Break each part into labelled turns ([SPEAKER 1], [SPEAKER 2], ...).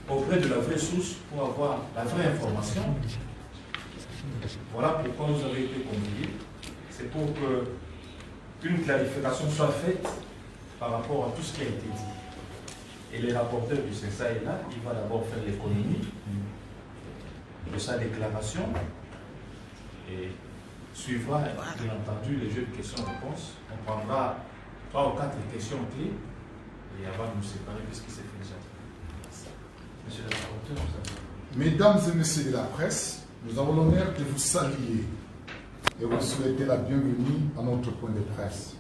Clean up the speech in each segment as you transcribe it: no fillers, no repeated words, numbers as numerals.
[SPEAKER 1] auprès de la vraie source pour avoir la vraie information. Voilà pourquoi nous avons été conviés. C'est pour qu'une clarification soit faite par rapport à tout ce qui a été dit. Et le rapporteur du CESA est là, il va d'abord faire l'économie de sa déclaration et suivra, bien entendu, les jeux de questions-réponses. On prendra 3 ou 4 questions clés et avant de nous séparer, puisqu'il s'est fait déjà. Monsieur le rapporteur, vous avez...
[SPEAKER 2] Mesdames et messieurs de la presse, nous avons l'honneur de vous saluer et vous souhaiter la bienvenue à notre point de presse.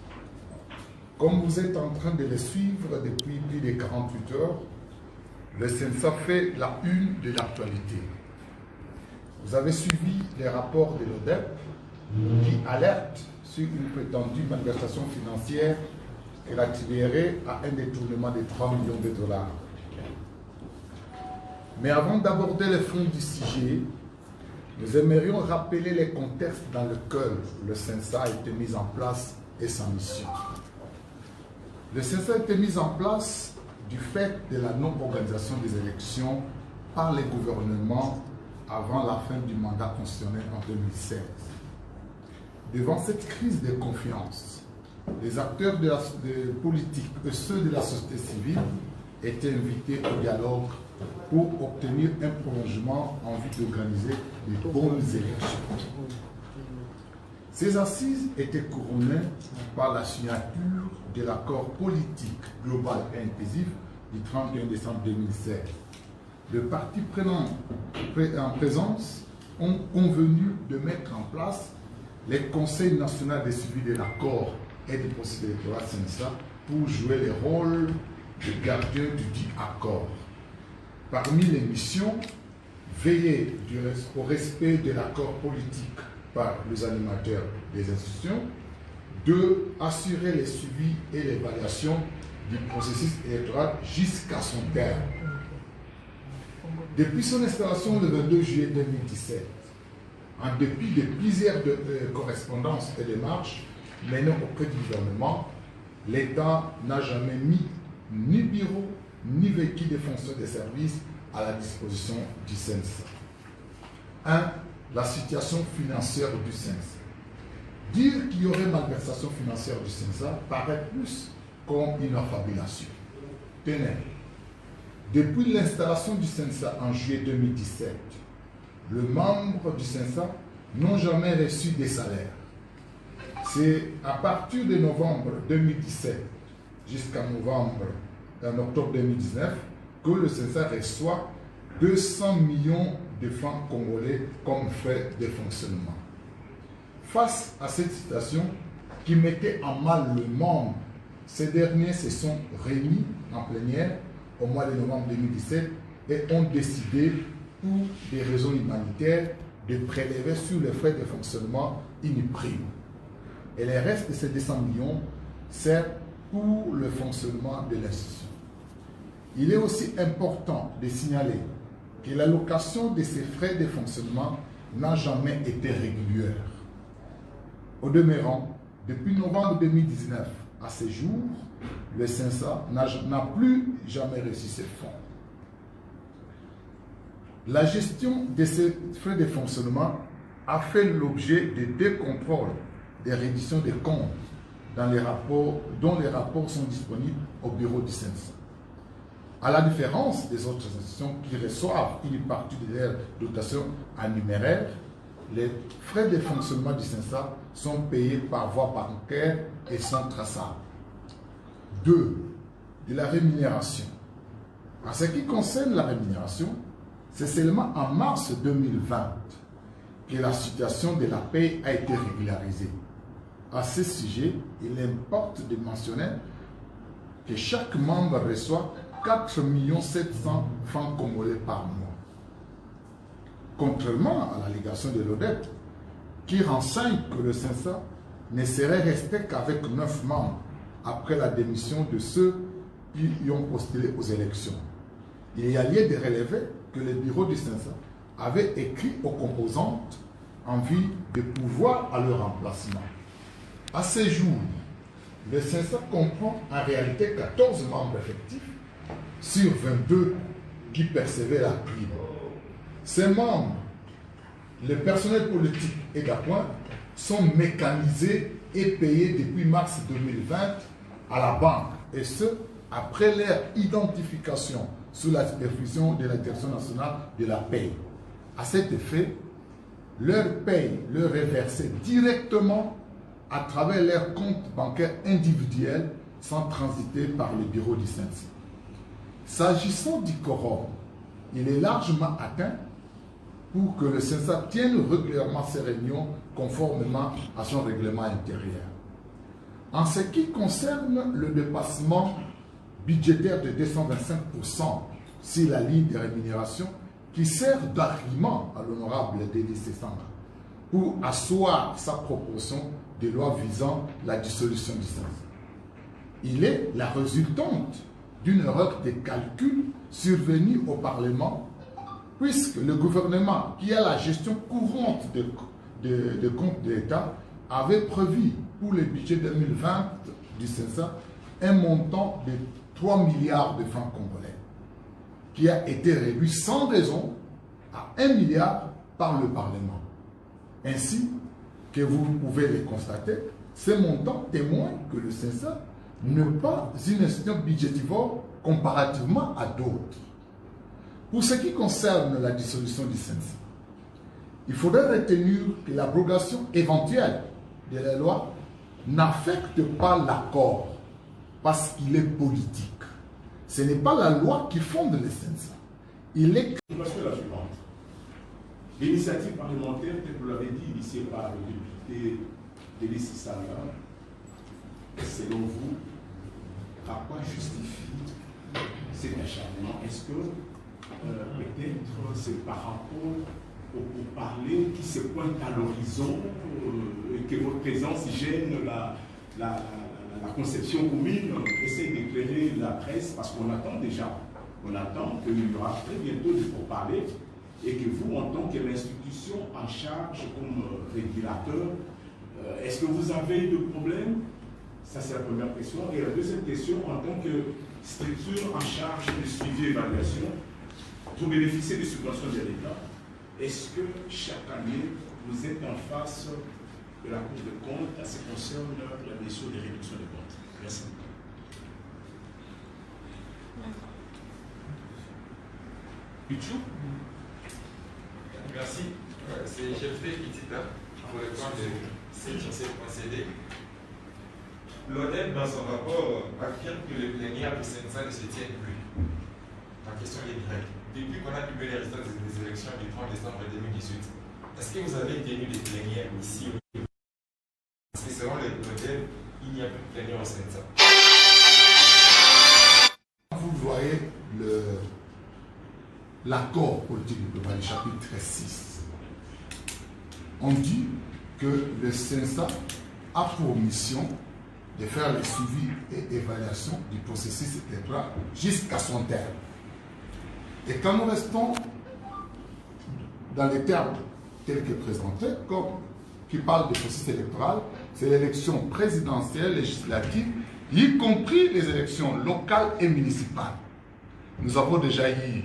[SPEAKER 2] Comme vous êtes en train de le suivre depuis plus de 48 heures, le CENSA fait la une de l'actualité. Vous avez suivi les rapports de l'ODEP qui alertent sur une prétendue malversation financière relativée à un détournement de 3 millions de dollars. Mais avant d'aborder le fond du sujet, nous aimerions rappeler les contextes dans lesquels le CENSA a été mis en place et sa mission. Le CENSA a été mis en place du fait de la non-organisation des élections par les gouvernements avant la fin du mandat constitutionnel en 2016. Devant cette crise de confiance, les acteurs de politique et ceux de la société civile étaient invités au dialogue pour obtenir un prolongement en vue d'organiser de bonnes élections. Ces assises étaient couronnées par la signature de l'accord politique global et inclusif du 31 décembre 2016. Les partis prenant en présence ont convenu de mettre en place les conseils nationaux de suivi de l'accord et du processus électoral CENSA pour jouer le rôle de gardien du dit accord. Parmi les missions, veiller au respect de l'accord politique par les animateurs des institutions. 2. Assurer le suivi et l'évaluation du processus électoral jusqu'à son terme. Depuis son installation le 22 juillet 2017, en dépit de plusieurs correspondances et démarches menées auprès du gouvernement, l'État n'a jamais mis ni bureau ni véhicule de fonction de service à la disposition du CENSA. 1. La situation financière du CENSA. Dire qu'il y aurait malversation financière du CENSA paraît plus comme une affabulation. Tenez, depuis l'installation du CENSA en juillet 2017, les membres du CENSA n'ont jamais reçu des salaires. C'est à partir de novembre 2017 jusqu'à octobre 2019 que le CENSA reçoit 200 millions de francs congolais comme frais de fonctionnement. Face à cette situation qui mettait en mal le membre, ces derniers se sont réunis en plénière au mois de novembre 2017 et ont décidé, pour des raisons humanitaires, de prélever sur les frais de fonctionnement une prime. Et le reste de ces 200 millions sert pour le fonctionnement de l'institution. Il est aussi important de signaler que l'allocation de ces frais de fonctionnement n'a jamais été régulière. Au demeurant, depuis novembre 2019 à ce jour, le CENSA n'a plus jamais reçu ces fonds. La gestion de ces frais de fonctionnement a fait l'objet de 2 contrôles de reddition des comptes dont les rapports sont disponibles au bureau du CENSA. À la différence des autres institutions qui reçoivent une partie de leur dotation en numéraire, les frais de fonctionnement du CENSA sont payés par voie bancaire et sont traçables. 2. De la rémunération. En ce qui concerne la rémunération, c'est seulement en mars 2020 que la situation de la paie a été régularisée. À ce sujet, il importe de mentionner que chaque membre reçoit 4 700 000 francs congolais par mois. Contrairement à l'allégation de l'ODEP, qui renseigne que le CENSA ne serait resté qu'avec 9 membres après la démission de ceux qui y ont postulé aux élections. Il y a lieu de relever que le bureau du CENSA avait écrit aux composantes en vue de pouvoir à leur remplacement. À ce jour, le CENSA comprend en réalité 14 membres effectifs sur 22 qui percevaient la prime. Ces membres, le personnel politique et d'appoint, sont mécanisés et payés depuis mars 2020 à la banque, et ce, après leur identification sous la supervision de la Direction nationale de la paie. À cet effet, leur paie leur est versée directement à travers leurs comptes bancaires individuels sans transiter par le bureau du CNC. S'agissant du quorum, il est largement atteint pour que le CNSA tienne régulièrement ses réunions conformément à son règlement intérieur. En ce qui concerne le dépassement budgétaire de 225% sur la ligne de rémunération qui sert d'argument à l'honorable Denis Sessanga pour asseoir sa proposition de loi visant la dissolution du CNSA. Il est la résultante d'une erreur de calcul survenue au Parlement, puisque le gouvernement, qui a la gestion courante de comptes de l'État, avait prévu pour le budget 2020 du CNSA un montant de 3 milliards de francs congolais, qui a été réduit sans raison à 1 milliard par le Parlement. Ainsi que vous pouvez le constater, ces montants témoignent que le CNSA n'est pas une institution budgétivore comparativement à d'autres. Pour ce qui concerne la dissolution du CNSA, il faudrait retenir que l'abrogation éventuelle de la loi n'affecte pas l'accord parce qu'il est politique. Ce n'est pas la loi qui fonde le CNSA. Il est...
[SPEAKER 3] La suivante. L'initiative parlementaire, tel que vous l'avez dit, initiée par le député Denis Sessanga, selon vous, à quoi justifie cet acharnement? Est-ce que peut-être c'est par rapport au parler qui se pointe à l'horizon et que votre présence gêne la conception commune? Essayez d'éclairer la presse parce qu'on attend déjà. On attend qu'il y aura très bientôt des pourparlers et que vous, en tant que l'institution en charge comme régulateur, est-ce que vous avez de problèmes? Ça, c'est la première question. Et la deuxième question, en tant que structure en charge de suivi et évaluation, vous bénéficiez des subventions de l'État. Est-ce que chaque année, vous êtes en face de la Cour des comptes à ce qui concerne la mission des réductions des comptes? Merci.
[SPEAKER 4] Merci. C'est Geoffrey Pitita pour le point de CHC.cd. L'ONEM, dans son rapport, affirme que le plénière du CNSA ne se tient plus. Ma question est directe. Depuis qu'on a publié les résultats des élections du 30 décembre 2018, est-ce que vous avez tenu des plénières ici au niveau? Parce que selon l'ONEM, il n'y a plus de plénière au CNSA.
[SPEAKER 2] Vous voyez l'accord politique du global, chapitre 6. On dit que le CNSA a pour mission de faire le suivi et évaluation du processus électoral jusqu'à son terme. Et quand nous restons dans les termes tels que présentés, comme qui parle du processus électoral, c'est l'élection présidentielle, législative, y compris les élections locales et municipales. Nous avons déjà eu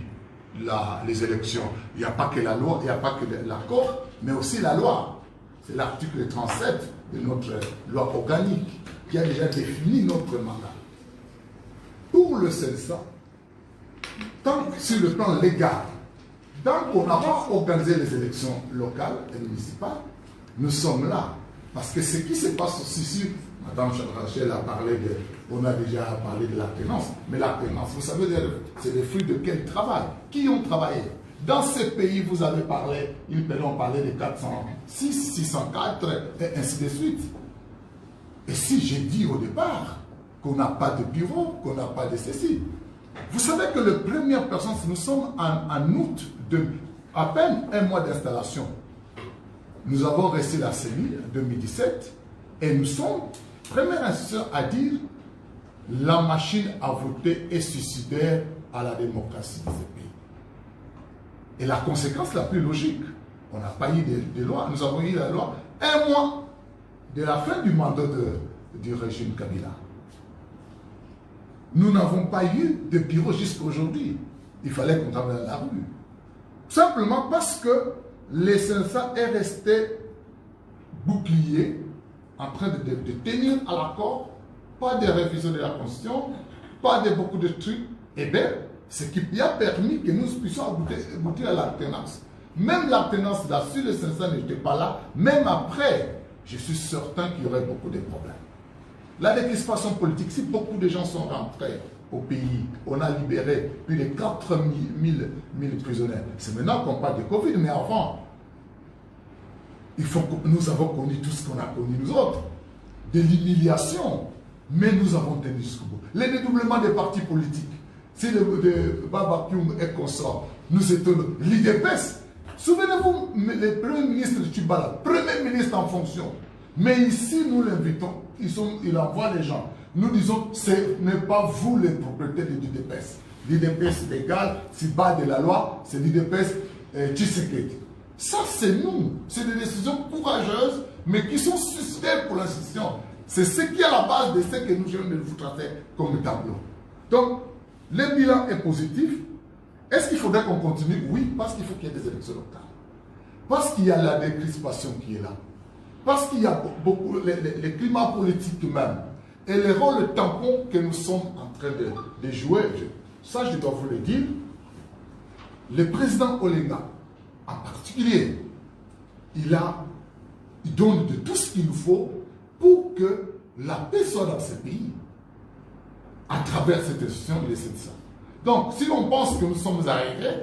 [SPEAKER 2] les élections. Il n'y a pas que la loi, il n'y a pas que l'accord, mais aussi la loi. C'est l'article 37 de notre loi organique qui a déjà défini notre mandat. Pour le CNSA, tant que sur le plan légal, tant qu'on n'a pas organisé les élections locales et municipales, nous sommes là. Parce que ce qui se passe aussi sur, Madame Chadrachel a parlé de, on a déjà parlé de l'alternance, mais l'alternance, vous savez, c'est le fruit de quel travail? Qui ont travaillé? Dans ces pays, vous avez parlé, ils ont parlé de 406, 604, et ainsi de suite. Et si j'ai dit au départ qu'on n'a pas de bureau, qu'on n'a pas de ceci, vous savez que la première personne, nous sommes en août, à peine un mois d'installation. Nous avons resté la CENI en 2017 et nous sommes première institution à dire la machine à voter est suicidaire à la démocratie de ce pays. Et la conséquence la plus logique, on n'a pas eu de loi, nous avons eu la loi un mois de la fin du mandat du régime Kabila. Nous n'avons pas eu de bureau jusqu'à aujourd'hui. il fallait qu'on travaille dans la rue. Simplement parce que les Sensa est resté bouclier, en train de tenir à l'accord, pas de révision de la Constitution, pas de beaucoup de trucs. Eh bien, ce qui a permis que nous puissions aboutir à l'alternance. Même l'alternance là, si les Sensa n'étaient pas là, même après, je suis certain qu'il y aurait beaucoup de problèmes. La décrispation politique, si beaucoup de gens sont rentrés au pays, on a libéré plus de 4 000 prisonniers. C'est maintenant qu'on parle de Covid, mais avant, il faut que nous avons connu tout ce qu'on a connu nous autres. De l'humiliation, mais nous avons tenu jusqu'au bout. Les dédoublements des partis politiques, si le Baba Kyung est consort, nous étions l'IDPS. Souvenez-vous, le premier ministre de Tchibala, premier ministre en fonction. Mais ici, nous l'invitons, il envoie les gens. Nous disons, ce n'est pas vous les propriétaires de l'IDPS. L'IDPS légal, c'est bas de la loi, c'est l'IDPS Tshisekedi. Ça, c'est nous. C'est des décisions courageuses, mais qui sont suspectes pour l'institution. C'est ce qui est à la base de ce que nous venons de vous tracer comme tableau. Donc, le bilan est positif. Est-ce qu'il faudrait qu'on continue? Oui, parce qu'il faut qu'il y ait des élections locales. Parce qu'il y a la décrispation qui est là. Parce qu'il y a beaucoup, les climats politiques même. Et les rôles tampons que nous sommes en train de jouer. Ça, je dois vous le dire. Le président Olenga, en particulier, il donne de tout ce qu'il nous faut pour que la paix soit dans ce pays, à travers cette institution de l'ESNSA. Donc, si on pense que nous sommes arrivés,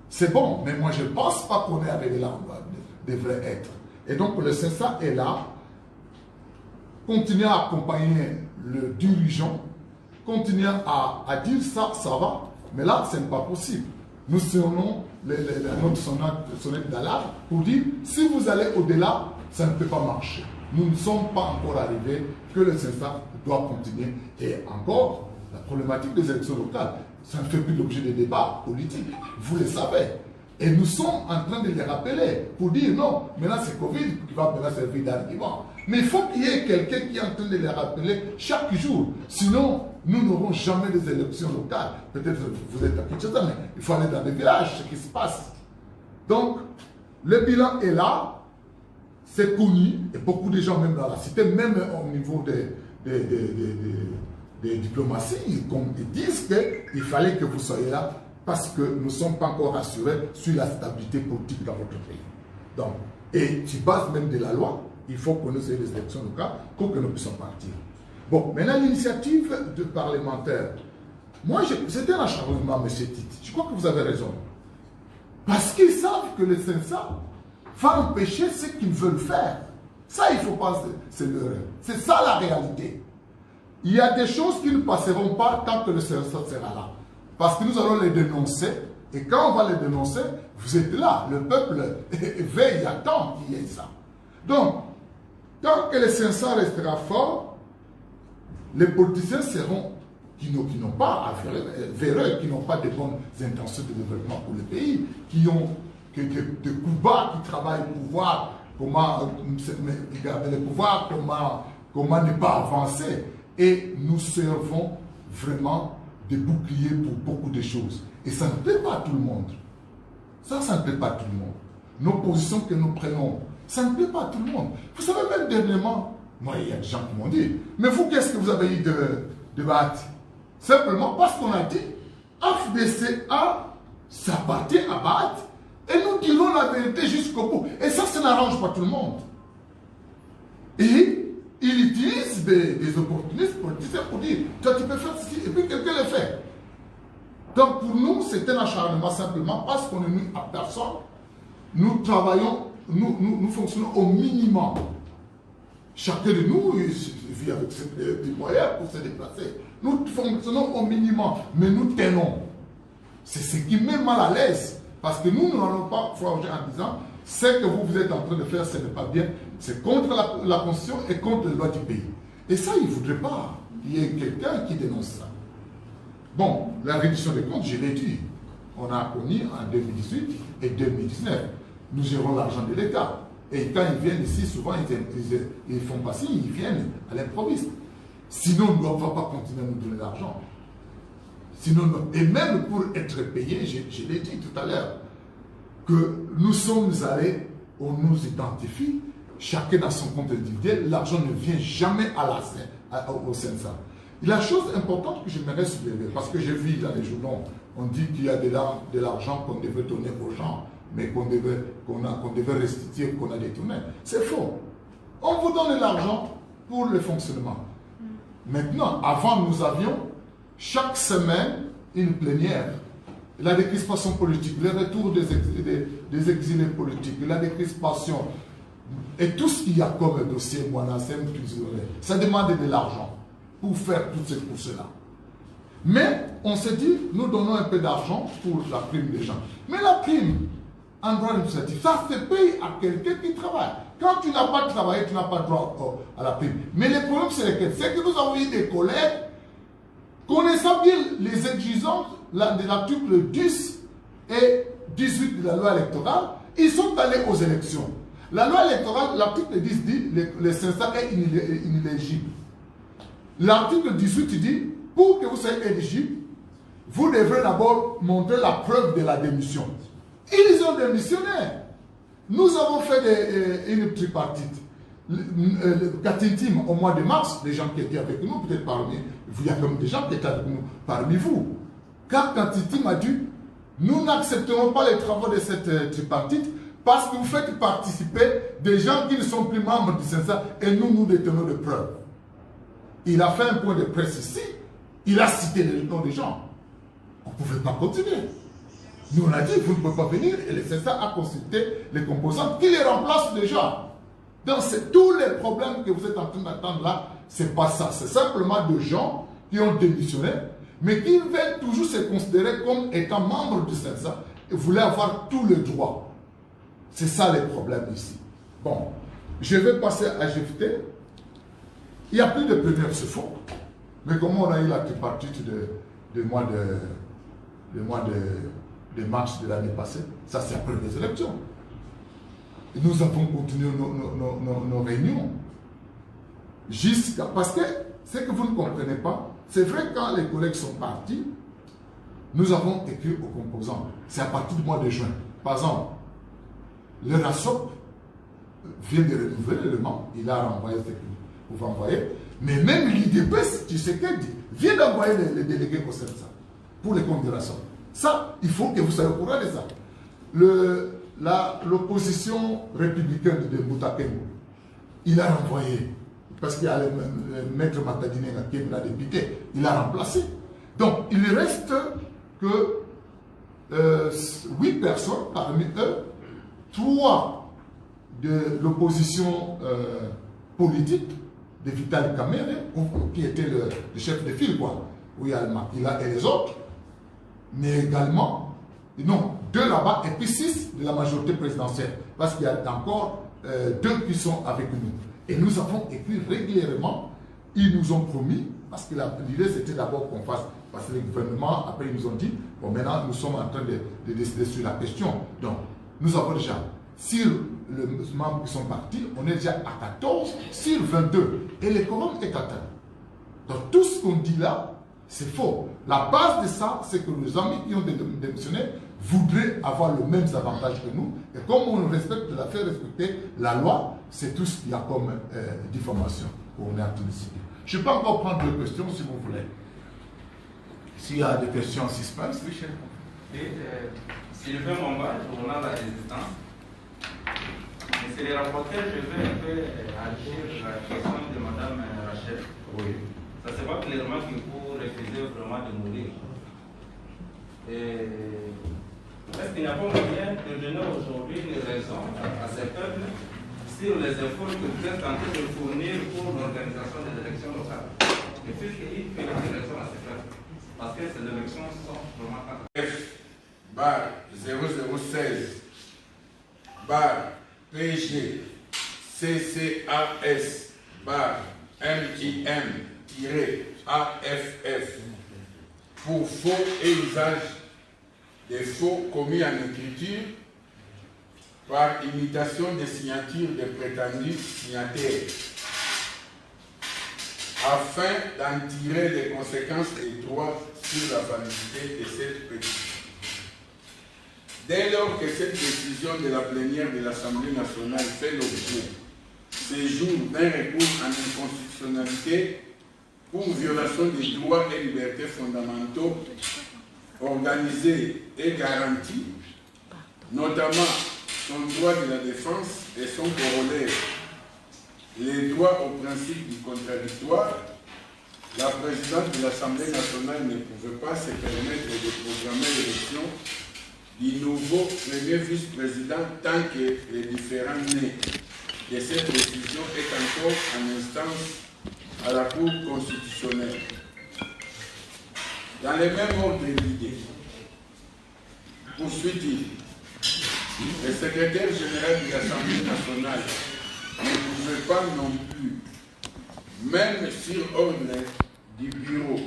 [SPEAKER 2] c'est bon, mais moi je ne pense pas qu'on est arrivé là où on devrait être. Et donc, le CENSA est là, continuer à accompagner le dirigeant, continuer à dire ça, ça va, mais là, ce n'est pas possible. Nous sonnons notre sonnette d'alarme pour dire, si vous allez au-delà, ça ne peut pas marcher. Nous ne sommes pas encore arrivés, que le CENSA doit continuer. Et encore, la problématique des élections locales, ça ne fait plus l'objet de débats politiques, vous le savez. Et nous sommes en train de les rappeler pour dire non, maintenant c'est Covid qui va maintenant servir d'argument. Mais il faut qu'il y ait quelqu'un qui est en train de les rappeler chaque jour. Sinon, nous n'aurons jamais des élections locales. Peut-être vous êtes à Kinshasa, mais il faut aller dans des villages, ce qui se passe. Donc, le bilan est là. C'est connu, et beaucoup de gens, même dans la cité, même au niveau des diplomaties, ils disent qu'il fallait que vous soyez là parce que nous ne sommes pas encore rassurés sur la stabilité politique dans votre pays. Donc, et tu bases même de la loi, il faut que nous ayons des élections locales pour que nous puissions partir. Bon, maintenant l'initiative de parlementaire. Moi, c'était un acharnement, M. Tite. Je crois que vous avez raison. Parce qu'ils savent que le CENSA va empêcher ce qu'ils veulent faire. Ça, il ne faut pas se leurrer. C'est ça la réalité. Il y a des choses qui ne passeront pas tant que le CENSA sera là. Parce que nous allons les dénoncer. Et quand on va les dénoncer, vous êtes là. Le peuple veille, attend qu'il y ait ça. Donc, tant que le CENSA restera fort, les politiciens seront qui n'ont pas véreux, qui n'ont pas de bonnes intentions de développement pour le pays, qui ont de coups bas, qui travaillent pour voir comment garder le pouvoir, comment ne pas avancer. Et nous servons vraiment des boucliers pour beaucoup de choses. Et ça ne plaît pas à tout le monde. Ça ne plaît pas à tout le monde. Nos positions que nous prenons, ça ne plaît pas à tout le monde. Vous savez, même dernièrement, moi, il y a des gens qui m'ont dit, mais vous, qu'est-ce que vous avez eu de Bahati? Simplement parce qu'on a dit, AFDCA, ça appartient à Bahati. Et nous dirons la vérité jusqu'au bout. Et ça n'arrange pas tout le monde. Et il utilise des opportunistes politiciens pour dire, toi tu peux faire ceci, et puis quelqu'un le fait. Donc pour nous, c'est un acharnement simplement parce qu'on est mis à personne. Nous travaillons, nous fonctionnons au minimum. Chacun de nous vit avec des moyens pour se déplacer. Nous fonctionnons au minimum, mais nous tenons. C'est ce qui met mal à l'aise. Parce que nous n'allons pas forger en disant ce que vous êtes en train de faire, ce n'est pas bien. C'est contre la Constitution et contre les lois du pays. Et ça, il ne faudrait pas qu'il y ait quelqu'un qui dénonce ça. Bon, la réduction des comptes, je l'ai dit. On a connu en 2018 et 2019. Nous gérons l'argent de l'État. Et quand ils viennent ici, souvent, ils font pas ci, ils viennent à l'improviste. Sinon, on ne va pas continuer à nous donner l'argent. Sinon, non. Et même pour être payé, je l'ai dit tout à l'heure, que nous sommes allés, on nous identifie, chacun dans son compte individuel, l'argent ne vient jamais au CENSA. La chose importante que j'aimerais soulever, parce que j'ai vu dans les journaux, on dit qu'il y a de l'argent qu'on devait donner aux gens, mais qu'on devait restituer, qu'on a détourné. C'est faux. On vous donne de l'argent pour le fonctionnement. Maintenant, avant, nous avions chaque semaine une plénière. La décrispation politique, le retour des exilés politiques, la décrispation, et tout ce qu'il y a comme dossier, ça demande de l'argent pour faire tout cela. Mais on s'est dit, nous donnons un peu d'argent pour la prime des gens. Mais la prime, en droit administratif, ça se paye à quelqu'un qui travaille. Quand tu n'as pas travaillé, tu n'as pas droit à la prime. Mais le problème, c'est lequel? C'est que nous avons eu des collègues, connaissant bien les exigences de l'article 10 et 18 de la loi électorale, ils sont allés aux élections. La loi électorale, l'article 10 dit que le CENSA est inéligible. L'article 18 dit, pour que vous soyez éligible, vous devrez d'abord montrer la preuve de la démission. Ils ont démissionné. Nous avons fait une tripartite. Le Katintim, au mois de mars, les gens qui étaient avec nous, peut-être parmi vous, il y a comme des gens qui étaient avec nous parmi vous. Car Katintim a dit, nous n'accepterons pas les travaux de cette tripartite parce que vous faites participer des gens qui ne sont plus membres du CENSA et nous détenons de preuves. Il a fait un point de presse ici, il a cité les noms des gens. On ne pouvait pas continuer. Nous on a dit, vous ne pouvez pas venir, et le CENSA a consulté les composants qui les remplacent déjà. Donc c'est tous les problèmes que vous êtes en train d'attendre là, c'est pas ça. C'est simplement des gens qui ont démissionné, mais qui veulent toujours se considérer comme étant membres du CENSA et voulaient avoir tous les droits. C'est ça les problèmes ici. Bon, je vais passer à GFT. Il n'y a plus de plénière, c'est faux. Mais comment on a eu la tripartite de mois de mars de l'année passée, ça c'est après les élections. Et nous avons continué nos réunions. Parce que ce que vous ne comprenez pas, c'est vrai quand les collègues sont partis, nous avons écrit aux composants. C'est à partir du mois de juin. Par exemple, le RASOP vient de renouveler le membre, il a renvoyé ce qu'il pouvait envoyer. Mais même l'IDPS, tu sais qu'elle dit, vient d'envoyer les délégués au CENSA pour les comptes de RASOP. Ça, il faut que vous soyez au courant de ça. L'opposition républicaine de Boutakengo, il a renvoyé, parce qu'il y a le maître Matadine qui est la députée, il a remplacé. Donc, il reste que 8 personnes, parmi eux, 3 de l'opposition politique, de Vital Kamere, qui était le chef de file, quoi, où il y a le Makila et les autres, mais également, non, 2 là-bas et puis 6 de la majorité présidentielle, parce qu'il y a encore 2 qui sont avec nous. Et nous avons écrit régulièrement, ils nous ont promis, parce que l'idée c'était d'abord qu'on fasse, parce que le gouvernement, après ils nous ont dit, bon maintenant nous sommes en train de décider sur la question. Donc, nous avons déjà, sur les membres qui sont partis, on est déjà à 14 sur 22. Et le quorum est atteint. Donc tout ce qu'on dit là, c'est faux. La base de ça, c'est que nos amis qui ont démissionné voudraient avoir les mêmes avantages que nous. Et comme on respecte la fait respecter la loi, c'est tout ce qu'il y a comme diffamation. On est en train de citer. Je peux encore prendre 2 questions si vous voulez. S'il y a des questions en suspense, Michel.
[SPEAKER 5] Sylvain Momba, journal La Résistance. Monsieur le rapporteur, je vais un peu agir la question de Mme Rachel.
[SPEAKER 2] Oui.
[SPEAKER 5] Ça se voit clairement qu'il faut refuser vraiment de mourir. Est-ce qu'il n'y a pas moyen de donner aujourd'hui une raison à ces peuples sur les efforts que vous êtes en train de fournir pour l'organisation des élections locales? Et puisqu'il fait une raison à ces peuples, parce que ces élections sont vraiment pas.
[SPEAKER 6] F/0016 PG CCAS MIM-AFF pour faux et usage des faux commis en écriture par imitation des signatures des prétendus signataires afin d'en tirer les conséquences étroites sur la validité de cette pétition. Dès lors que cette décision de la plénière de l'Assemblée nationale fait l'objet ces jours d'un recours en inconstitutionnalité pour violation des droits et libertés fondamentaux organisés et garantis, notamment son droit de la défense et son corollaire, les droits au principe du contradictoire, la présidente de l'Assemblée nationale ne pouvait pas se permettre de programmer l'élection du nouveau premier vice-président tant que les différents nés de cette décision est encore en instance à la Cour constitutionnelle. Dans le même ordre d'idées, poursuit-il, le secrétaire général de l'Assemblée nationale ne pouvait pas non plus, même sur ordre du bureau,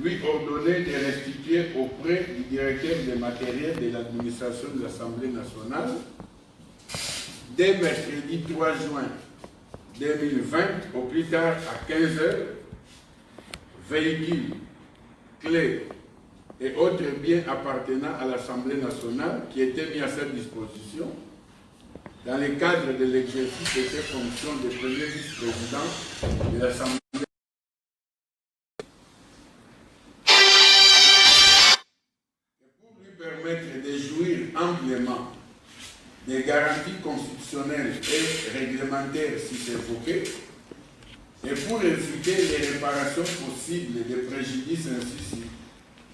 [SPEAKER 6] lui ordonner de restituer auprès du directeur des matériels de l'administration de l'Assemblée nationale, dès mercredi 3 juin 2020, au plus tard à 15 h, véhicules, clés et autres biens appartenant à l'Assemblée nationale qui étaient mis à sa disposition dans le cadre de l'exercice de ses fonctions de premier vice-président de l'Assemblée. Pour lui permettre de jouir amplement des garanties constitutionnelles et réglementaires si évoquées, et pour éviter les réparations possibles des préjudices ainsi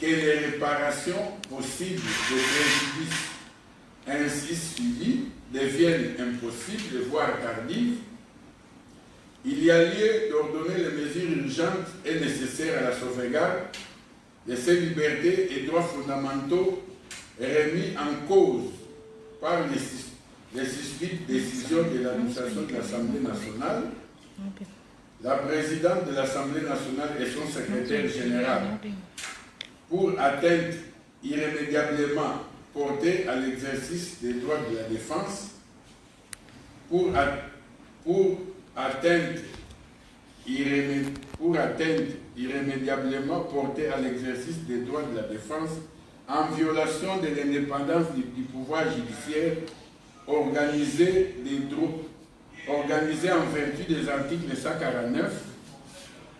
[SPEAKER 6] que les réparations possibles des préjudices ainsi suivis deviennent impossibles, voire tardives, il y a lieu d'ordonner les mesures urgentes et nécessaires à la sauvegarde de ces libertés et droits fondamentaux remis en cause par les suivies décisions de l'administration de l'Assemblée nationale, la présidente de l'Assemblée nationale et son secrétaire général, pour atteinte irrémédiablement portée à l'exercice des droits de la défense, pour atteinte irrémédiablement portée à l'exercice des droits de la défense, en violation de l'indépendance du pouvoir judiciaire organisé en vertu des articles 149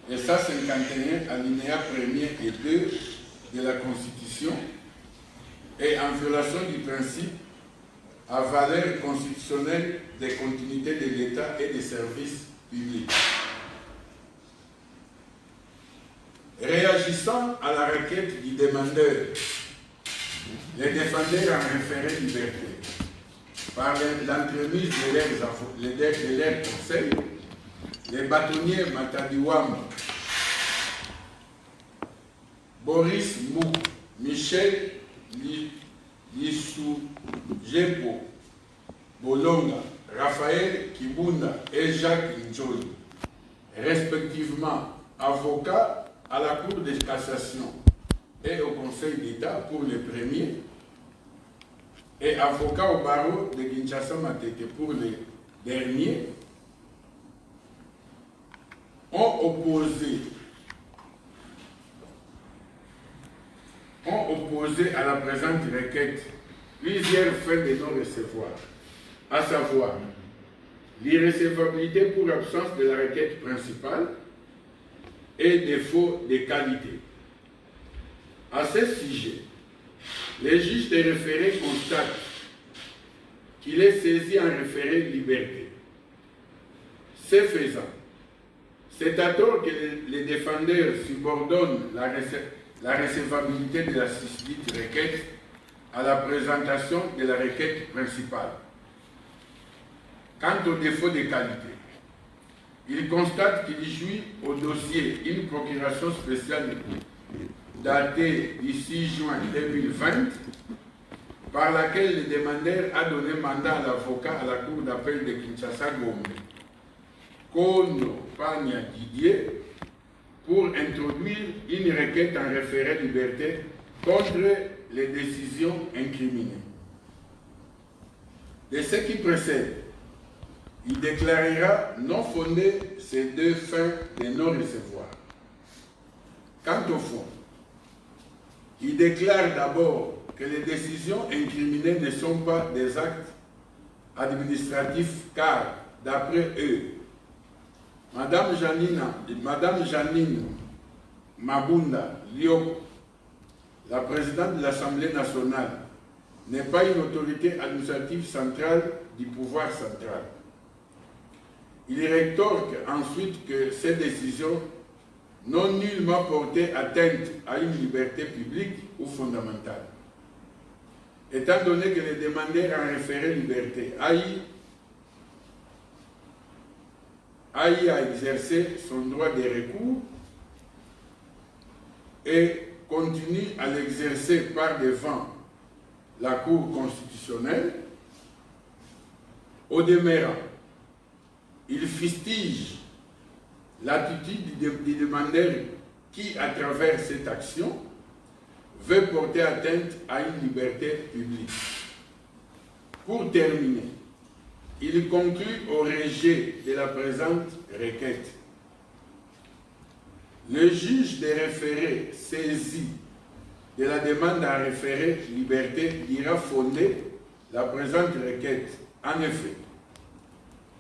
[SPEAKER 6] et 151 alinéas 1er et 2 de la Constitution et en violation du principe à valeur constitutionnelle de continuité de l'État et des services publics. Réagissant à la requête du demandeur, les défendeurs en référé liberté, par l'entremise de leurs conseils, les bâtonniers Matadiwam, Boris Mou, Michel Lisujepo, Bolonga, Raphaël Kibunda et Jacques Njoli, respectivement avocats à la Cour de cassation et au Conseil d'État pour les premiers, et avocats au barreau de Kinshasa Matete pour les derniers, ont opposé à la présente requête plusieurs faits de non-recevoir, à savoir l'irrecevabilité pour absence de la requête principale et défaut de qualité. À ce sujet, les juges de référé constatent qu'il est saisi en référé de liberté. Ce faisant, c'est à tort que les défendeurs subordonnent la recevabilité de la susdite requête à la présentation de la requête principale. Quant au défaut de qualité, ils constatent qu'il jouit au dossier une procuration spéciale datée du 6 juin 2020, par laquelle le demandeur a donné mandat à l'avocat à la Cour d'appel de Kinshasa Gombe, Kono Pagna Didier, pour introduire une requête en référé liberté contre les décisions incriminées. De ce qui précède, il déclarera non fondé ces deux fins de non-recevoir. Quant au fond, Il déclare d'abord que les décisions incriminées ne sont pas des actes administratifs car, d'après eux, Madame Janine Mabunda Lioko, la présidente de l'Assemblée nationale, n'est pas une autorité administrative centrale du pouvoir central. Il rétorque ensuite que ces décisions n'ont nullement porté atteinte à une liberté publique ou fondamentale. Étant donné que les demandeurs en référé liberté aillent à exercer son droit de recours et continue à l'exercer par devant la Cour constitutionnelle, au demeurant, il fustige l'attitude du demandeur qui, à travers cette action, veut porter atteinte à une liberté publique. Pour terminer, il conclut au rejet de la présente requête. Le juge des référés saisi de la demande à référer liberté dira fonder la présente requête. En effet,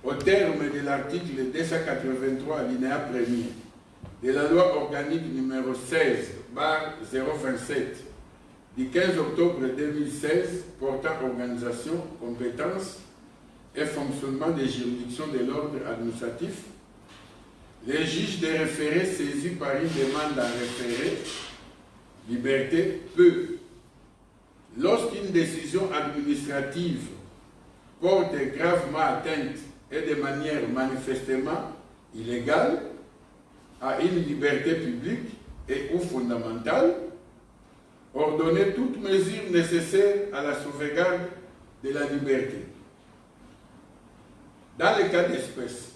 [SPEAKER 6] au terme de l'article 283 alinéa 1er de la loi organique numéro 16/027 du 15 octobre 2016 portant organisation, compétences et fonctionnement des juridictions de l'ordre administratif, les juges des référés saisis par une demande à référer liberté peut, lorsqu'une décision administrative porte gravement atteinte et de manière manifestement illégale à une liberté publique et ou fondamentale, ordonner toute mesure nécessaire à la sauvegarde de la liberté. Dans le cas d'espèce,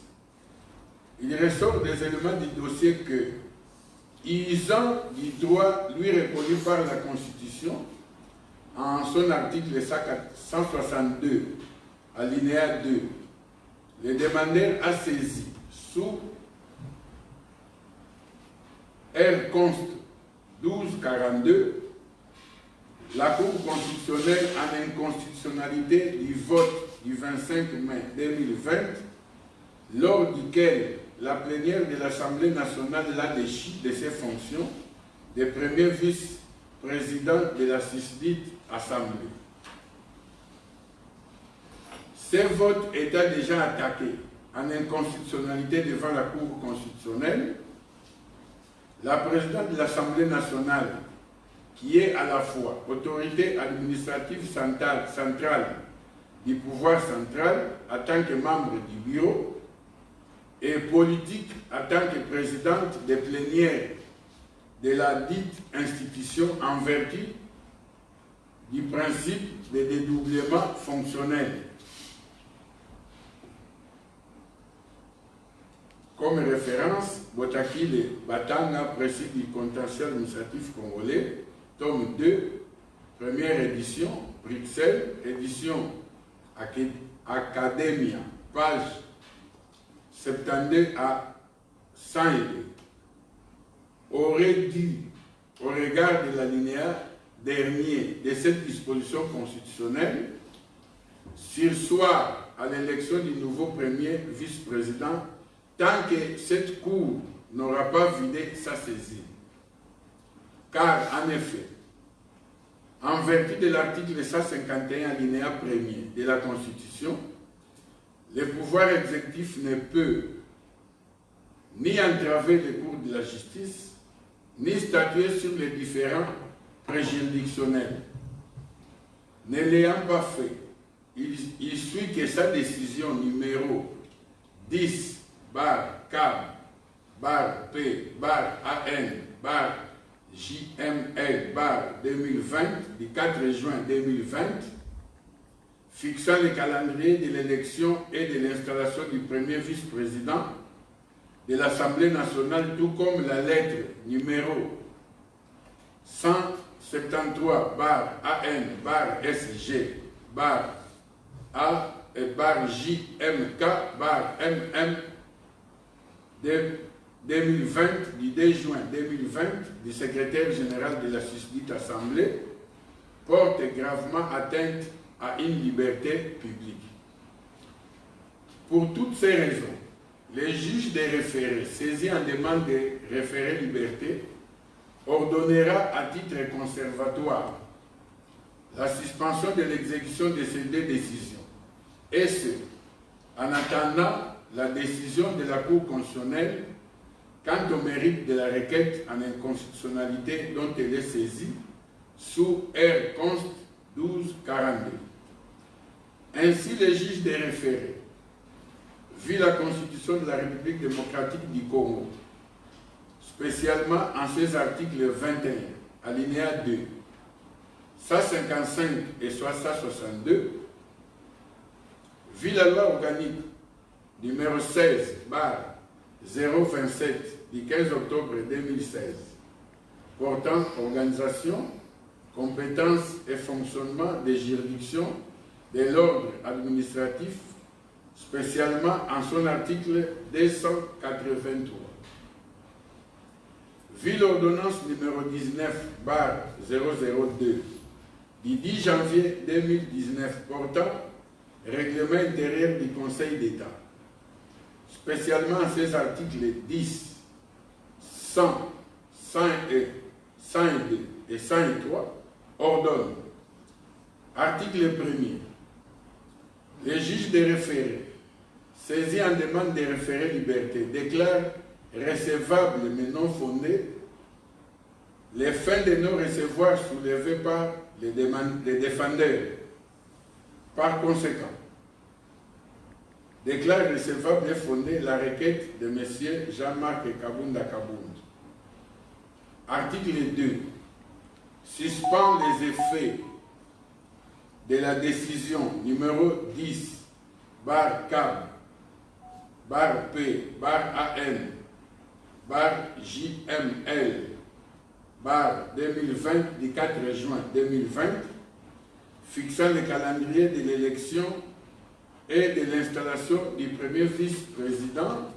[SPEAKER 6] il ressort des éléments du dossier que, usant du droit lui reconnu par la Constitution, en son article 162, alinéa 2, le demandeur a saisi sous R. Const. 1242 la Cour constitutionnelle en inconstitutionnalité du vote du 25 mai 2020, lors duquel la plénière de l'Assemblée nationale l'a déchu de ses fonctions de premier vice-président de la susdite Assemblée. Ces votes étaient déjà attaqués en inconstitutionnalité devant la Cour constitutionnelle. La présidente de l'Assemblée nationale, qui est à la fois autorité administrative centrale du pouvoir central en tant que membre du bureau et politique en tant que présidente des plénières de la dite institution en vertu du principe de dédoublement fonctionnel. Comme référence, Botakile Batanga, précis du contentieux administratif congolais, tome 2, première édition, Bruxelles, édition Academia, page 72 à 102, aurait dû, au regard de l'alinéa dernier de cette disposition constitutionnelle, surseoir à l'élection du nouveau premier vice-président tant que cette Cour n'aura pas vidé sa saisine. Car, en effet, en vertu de l'article 151 alinéa 1er de la Constitution, le pouvoir exécutif ne peut ni entraver les cours de la justice, ni statuer sur les différents préjuridictionnels. Ne l'ayant pas fait, il suit que sa décision numéro 10 K P AN JML 2020 du 4 juin 2020 fixant le calendrier de l'élection et de l'installation du premier vice-président de l'Assemblée nationale, tout comme la lettre numéro 173 AN SG A et JMK MM 2020, du 2 juin 2020 du secrétaire général de la susdite Assemblée porte gravement atteinte à une liberté publique. Pour toutes ces raisons, les juges des référés saisis en demande de référé liberté ordonnera à titre conservatoire la suspension de l'exécution de ces deux décisions, et ce, en attendant la décision de la Cour constitutionnelle quant au mérite de la requête en inconstitutionnalité dont elle est saisie sous R. Const. 1242. Ainsi, les juges des référés, vu la Constitution de la République démocratique du Congo, spécialement en ses articles 21, alinéa 2, 155 et 162, vu la loi organique numéro 16/027 du 15 octobre 2016 portant organisation, compétences et fonctionnement des juridictions de l'ordre administratif, spécialement en son article 283. Vu l'ordonnance numéro 19/002 du 10 janvier 2019 portant règlement intérieur du Conseil d'État, spécialement en ses articles 10, 100, 101, 102 et 103, ordonne, article 1er, les juges des référés, saisis en demande de référé liberté, déclarent recevables mais non fondés les fins de non-recevoir soulevées par les défendeurs. Par conséquent, déclare recevable et fondée la requête de M. Jean-Marc Kabunda Kabund. Article 2. Suspend les effets de la décision numéro 10 /CAB /P /AN /JML /2020 du 4 juin 2020 fixant le calendrier de l'élection et de l'installation du premier vice-président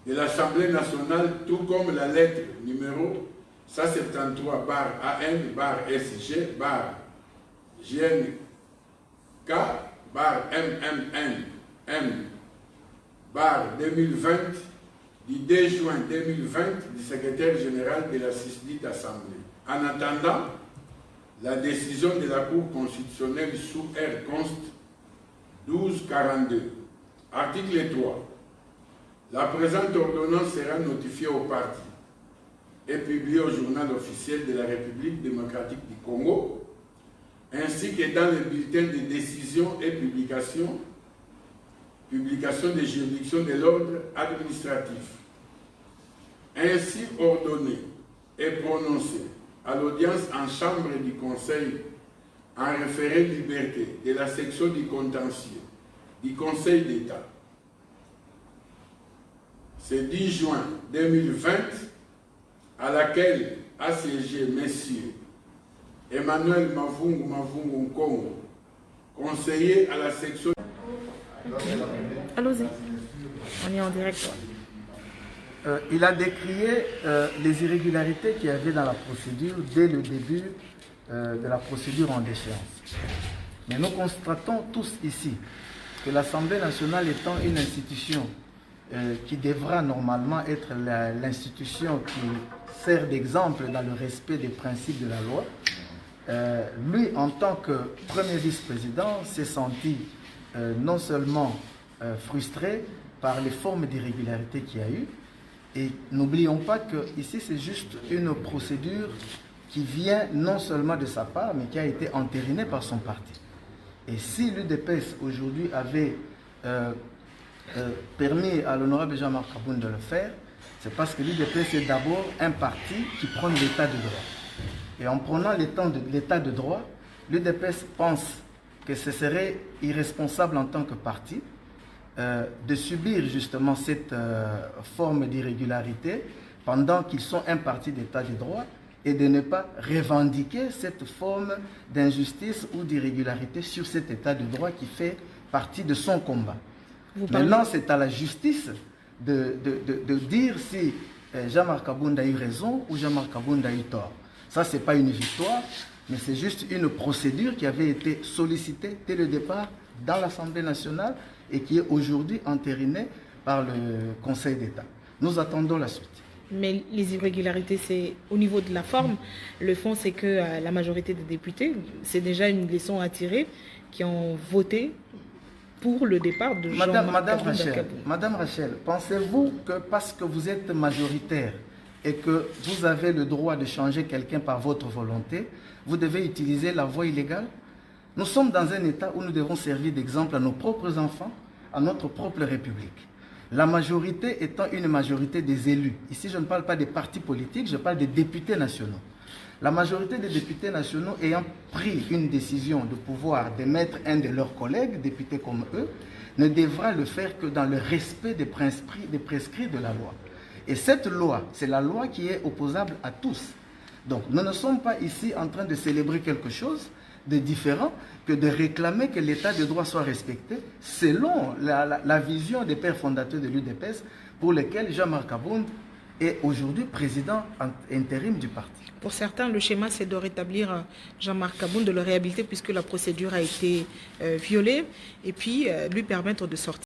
[SPEAKER 6] de l'Assemblée nationale, tout comme la lettre numéro 173/SG/GNK/MMN/2020 du 2 juin 2020 du secrétaire général de la susdite Assemblée. En attendant la décision de la Cour constitutionnelle sous R. Const. 1242. Article 3. La présente ordonnance sera notifiée aux partis et publiée au journal officiel de la République démocratique du Congo, ainsi que dans le bulletin de décision et publication des juridictions de l'ordre administratif. Ainsi ordonnée et prononcée à l'audience en chambre du Conseil en référé liberté de la section du contentieux du Conseil d'État. C'est 10 juin 2020 à laquelle a siégé messieurs Emmanuel Mavungu Nkongo, conseiller à la section.
[SPEAKER 7] Allons-y, on est en direct.
[SPEAKER 8] Il a décrié les irrégularités qu'il y avait dans la procédure dès le début de la procédure en déchéance. Mais nous constatons tous ici que l'Assemblée nationale étant une institution qui devra normalement être l'institution qui sert d'exemple dans le respect des principes de la loi, lui, en tant que premier vice-président, s'est senti non seulement frustré par les formes d'irrégularité qu'il y a eu, et n'oublions pas que ici c'est juste une procédure qui vient non seulement de sa part, mais qui a été entérinée par son parti. Et si l'UDPS aujourd'hui avait permis à l'honorable Jean-Marc Kabund de le faire, c'est parce que l'UDPS est d'abord un parti qui prend l'état de droit. Et en prenant l'état de droit, l'UDPS pense que ce serait irresponsable en tant que parti de subir justement cette forme d'irrégularité pendant qu'ils sont un parti d'état de droit et de ne pas revendiquer cette forme d'injustice ou d'irrégularité sur cet état de droit qui fait partie de son combat. Maintenant, c'est à la justice de dire si Jean-Marc Abounda a eu raison ou Jean-Marc Abounda a eu tort. Ça, ce n'est pas une victoire, mais c'est juste une procédure qui avait été sollicitée dès le départ dans l'Assemblée nationale et qui est aujourd'hui entérinée par le Conseil d'État. Nous attendons la suite.
[SPEAKER 7] Mais les irrégularités, c'est au niveau de la forme. Le fond, c'est que la majorité des députés, c'est déjà une leçon à tirer, qui ont voté pour le départ de Jean-Marc Abounda.
[SPEAKER 8] Madame Rachel, pensez-vous que parce que vous êtes majoritaire et que vous avez le droit de changer quelqu'un par votre volonté, vous devez utiliser la voie illégale? Nous sommes dans un État où nous devons servir d'exemple à nos propres enfants, à notre propre République. La majorité étant une majorité des élus. Ici, je ne parle pas des partis politiques, je parle des députés nationaux. La majorité des députés nationaux ayant pris une décision de pouvoir démettre un de leurs collègues, députés comme eux, ne devra le faire que dans le respect des prescrits de la loi. Et cette loi, c'est la loi qui est opposable à tous. Donc, nous ne sommes pas ici en train de célébrer quelque chose de différent que de réclamer que l'état de droit soit respecté selon la vision des pères fondateurs de l'UDPS pour lesquels Jean-Marc Abounda est aujourd'hui président intérim du parti.
[SPEAKER 7] Pour certains, le schéma, c'est de rétablir Jean-Marc Abounda, de le réhabiliter puisque la procédure a été violée et puis lui permettre de sortir.